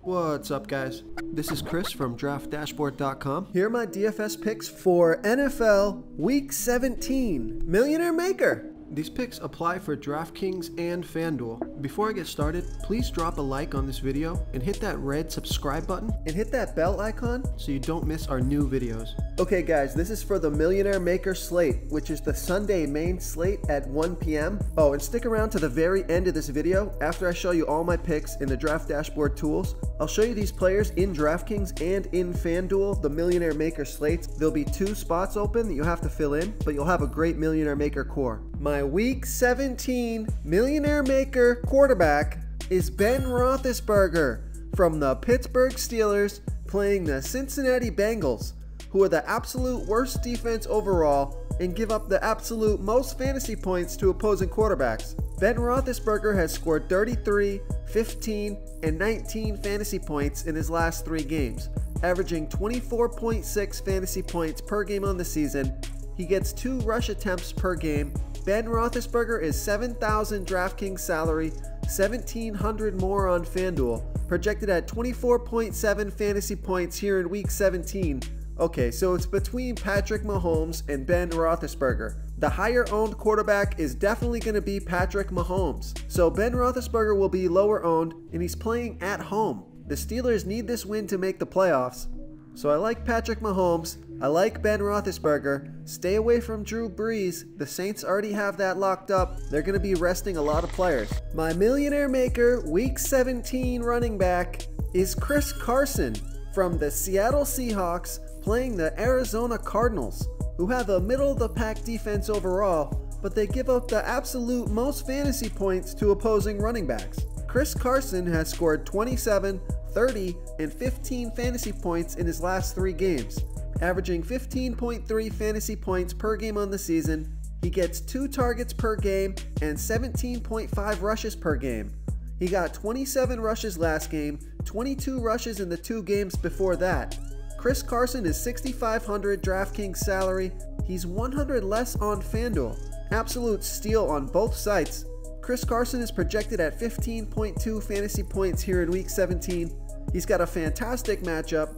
What's up, guys? This is Chris from DraftDashboard.com. Here are my DFS picks for NFL Week 17 Millionaire Maker. These picks apply for DraftKings and FanDuel. Before I get started, please drop a like on this video and hit that red subscribe button and hit that bell icon so you don't miss our new videos. Okay guys, this is for the Millionaire Maker slate, which is the Sunday main slate at 1 p.m. Oh, and stick around to the very end of this video. After I show you all my picks in the Draft Dashboard tools, I'll show you these players in DraftKings and in FanDuel, the Millionaire Maker slates. There'll be 2 spots open that you have to fill in, but you'll have a great Millionaire Maker core. My Week 17 Millionaire Maker quarterback is Ben Roethlisberger from the Pittsburgh Steelers playing the Cincinnati Bengals, who are the absolute worst defense overall and give up the absolute most fantasy points to opposing quarterbacks. Ben Roethlisberger has scored 33, 15, and 19 fantasy points in his last 3 games, averaging 24.6 fantasy points per game on the season. He gets 2 rush attempts per game. Ben Roethlisberger is $7,000 DraftKings salary, $1,700 more on FanDuel, projected at 24.7 fantasy points here in Week 17. Okay, so it's between Patrick Mahomes and Ben Roethlisberger. The higher owned quarterback is definitely going to be Patrick Mahomes. So Ben Roethlisberger will be lower owned, and he's playing at home. The Steelers need this win to make the playoffs. So I like Patrick Mahomes. I like Ben Roethlisberger. Stay away from Drew Brees. The Saints already have that locked up. They're going to be resting a lot of players. My Millionaire Maker Week 17 running back is Chris Carson from the Seattle Seahawks playing the Arizona Cardinals, who have a middle-of-the-pack defense overall, but they give up the absolute most fantasy points to opposing running backs. Chris Carson has scored 27, 30, and 15 fantasy points in his last 3 games, averaging 15.3 fantasy points per game on the season. He gets 2 targets per game and 17.5 rushes per game. He got 27 rushes last game, 22 rushes in the 2 games before that. Chris Carson is $6,500 DraftKings salary. He's $100 less on FanDuel. Absolute steal on both sites. Chris Carson is projected at 15.2 fantasy points here in Week 17. He's got a fantastic matchup.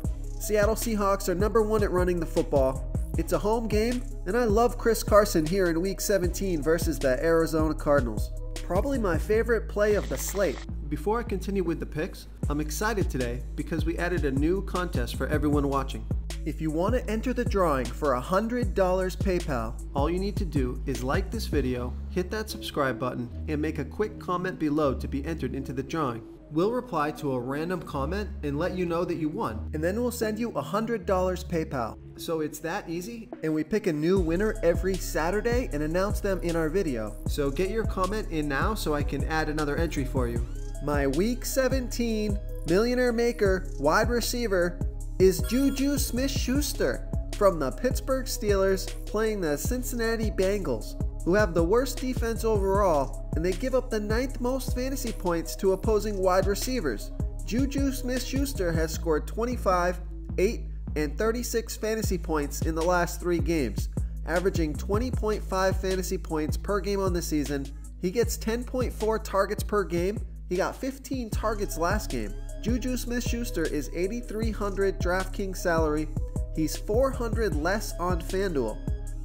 Seattle Seahawks are #1 at running the football. It's a home game, and I love Chris Carson here in Week 17 versus the Arizona Cardinals. Probably my favorite play of the slate. Before I continue with the picks, I'm excited today because we added a new contest for everyone watching. If you want to enter the drawing for $100 PayPal, all you need to do is like this video, hit that subscribe button, and make a quick comment below to be entered into the drawing. We'll reply to a random comment and let you know that you won, and then we'll send you $100 PayPal. So it's that easy, and we pick a new winner every Saturday and announce them in our video. So get your comment in now so I can add another entry for you. My Week 17 Millionaire Maker wide receiver is Juju Smith-Schuster from the Pittsburgh Steelers playing the Cincinnati Bengals, who have the worst defense overall, and they give up the 9th most fantasy points to opposing wide receivers. Juju Smith-Schuster has scored 25, 8, and 36 fantasy points in the last 3 games, averaging 20.5 fantasy points per game on the season. He gets 10.4 targets per game. He got 15 targets last game. Juju Smith-Schuster is $8,300 DraftKings salary. He's $400 less on FanDuel.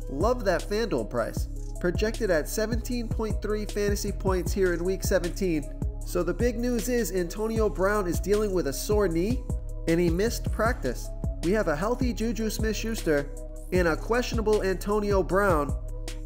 Love that FanDuel price. Projected at 17.3 fantasy points here in Week 17. So the big news is Antonio Brown is dealing with a sore knee and he missed practice. We have a healthy Juju Smith-Schuster and a questionable Antonio Brown.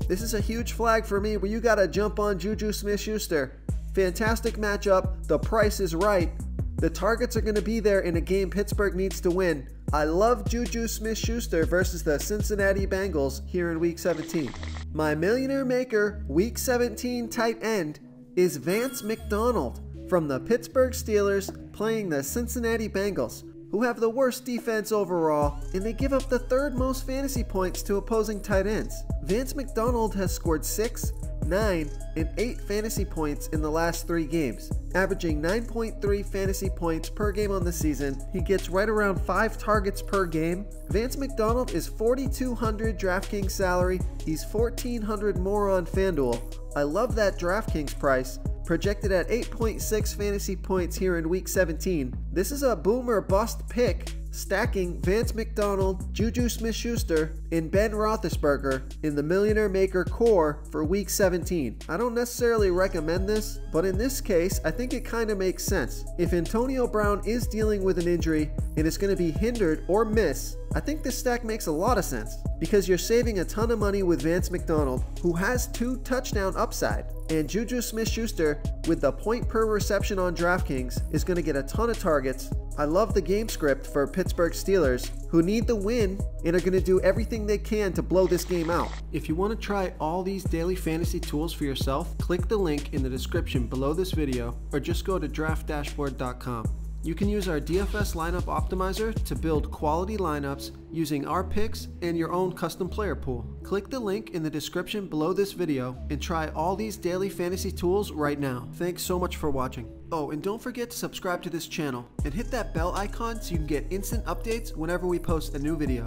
This is a huge flag for me where you gotta jump on Juju Smith-Schuster. Fantastic matchup. The price is right. The targets are going to be there in a game Pittsburgh needs to win. I love Juju Smith-Schuster versus the Cincinnati Bengals here in Week 17. My Millionaire Maker Week 17 tight end is Vance McDonald from the Pittsburgh Steelers playing the Cincinnati Bengals, who have the worst defense overall, and they give up the 3rd most fantasy points to opposing tight ends. Vance McDonald has scored 6, 9, and 8 fantasy points in the last 3 games, averaging 9.3 fantasy points per game on the season. He gets right around 5 targets per game. Vance McDonald is $4,200 DraftKings salary. He's $1,400 more on FanDuel. I love that DraftKings price. projected at 8.6 fantasy points here in week 17. This is a boom or bust pick, stacking Vance McDonald, Juju Smith-Schuster, and Ben Roethlisberger in the Millionaire Maker core for week 17. I don't necessarily recommend this, but in this case, I think it kind of makes sense. If Antonio Brown is dealing with an injury and is going to be hindered or miss, I think this stack makes a lot of sense because you're saving a ton of money with Vance McDonald, who has 2 touchdown upside, and Juju Smith-Schuster, with the point per reception on DraftKings, is going to get a ton of targets. I love the game script for Pittsburgh Steelers, who need the win and are going to do everything they can to blow this game out. If you want to try all these daily fantasy tools for yourself, click the link in the description below this video or just go to draftdashboard.com. You can use our DFS lineup optimizer to build quality lineups using our picks and your own custom player pool. Click the link in the description below this video and try all these daily fantasy tools right now. Thanks so much for watching. Oh, and don't forget to subscribe to this channel and hit that bell icon so you can get instant updates whenever we post a new video.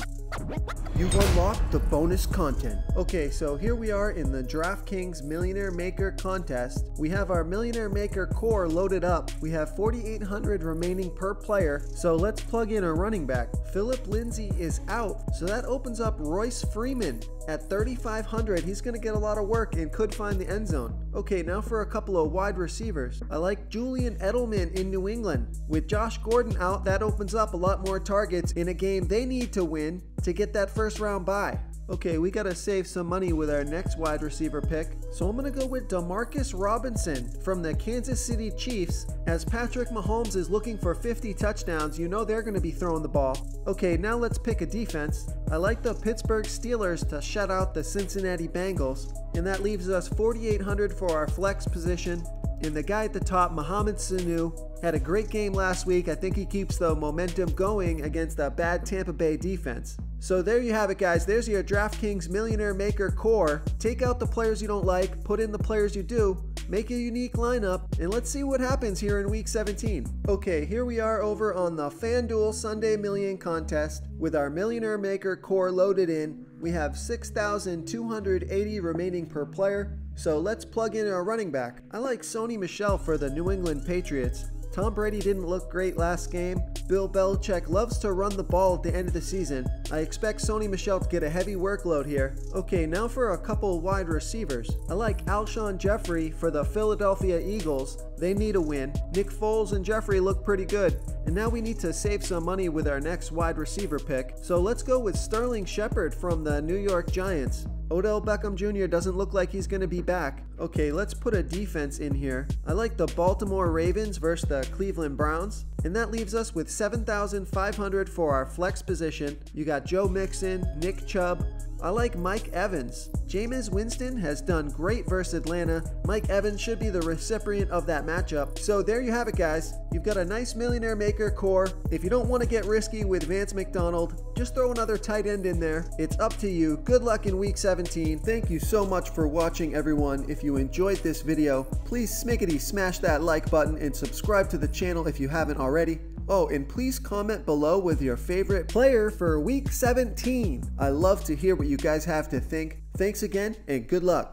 You've unlocked the bonus content. Okay, so here we are in the DraftKings Millionaire Maker contest. We have our Millionaire Maker core loaded up. We have 4,800 remaining per player, so let's plug in a running back. Philip Lindsay is out, so that opens up Royce Freeman at 3,500. He's going to get a lot of work and could find the end zone. Okay, now for a couple of wide receivers. I like Julian Edelman in New England. With Josh Gordon out, that opens up a lot more targets in a game they need to win to get that first round bye. Okay, we gotta save some money with our next wide receiver pick. So I'm gonna go with Demarcus Robinson from the Kansas City Chiefs. As Patrick Mahomes is looking for 50 touchdowns, you know they're gonna be throwing the ball. Okay, now let's pick a defense. I like the Pittsburgh Steelers to shut out the Cincinnati Bengals, and that leaves us 4,800 for our flex position. And the guy at the top, Mohamed Sanu, had a great game last week. I think he keeps the momentum going against a bad Tampa Bay defense. So there you have it, guys. There's your DraftKings Millionaire Maker core. Take out the players you don't like, put in the players you do, make a unique lineup, and let's see what happens here in week 17. Okay, here we are over on the FanDuel Sunday Million contest with our Millionaire Maker core loaded in. We have 6,280 remaining per player. So let's plug in our running back. I like Sony Michel for the New England Patriots. Tom Brady didn't look great last game. Bill Belichick loves to run the ball at the end of the season. I expect Sony Michel to get a heavy workload here. Okay, now for a couple wide receivers. I like Alshon Jeffrey for the Philadelphia Eagles. They need a win. Nick Foles and Jeffrey look pretty good. And now we need to save some money with our next wide receiver pick. So let's go with Sterling Shepard from the New York Giants. Odell Beckham Jr. doesn't look like he's going to be back. Okay, let's put a defense in here. I like the Baltimore Ravens versus the Cleveland Browns. And that leaves us with 7,500 for our flex position. You got Joe Mixon, Nick Chubb. I like Mike Evans. Jameis Winston has done great versus Atlanta. Mike Evans should be the recipient of that matchup. So there you have it, guys. You've got a nice Millionaire Maker core. If you don't want to get risky with Vance McDonald, just throw another tight end in there. It's up to you. Good luck in week 17. Thank you so much for watching, everyone. If you enjoyed this video, please smackety smash that like button and subscribe to the channel if you haven't already. Oh, and please comment below with your favorite player for week 17. I love to hear what you guys have to think. Thanks again, and good luck.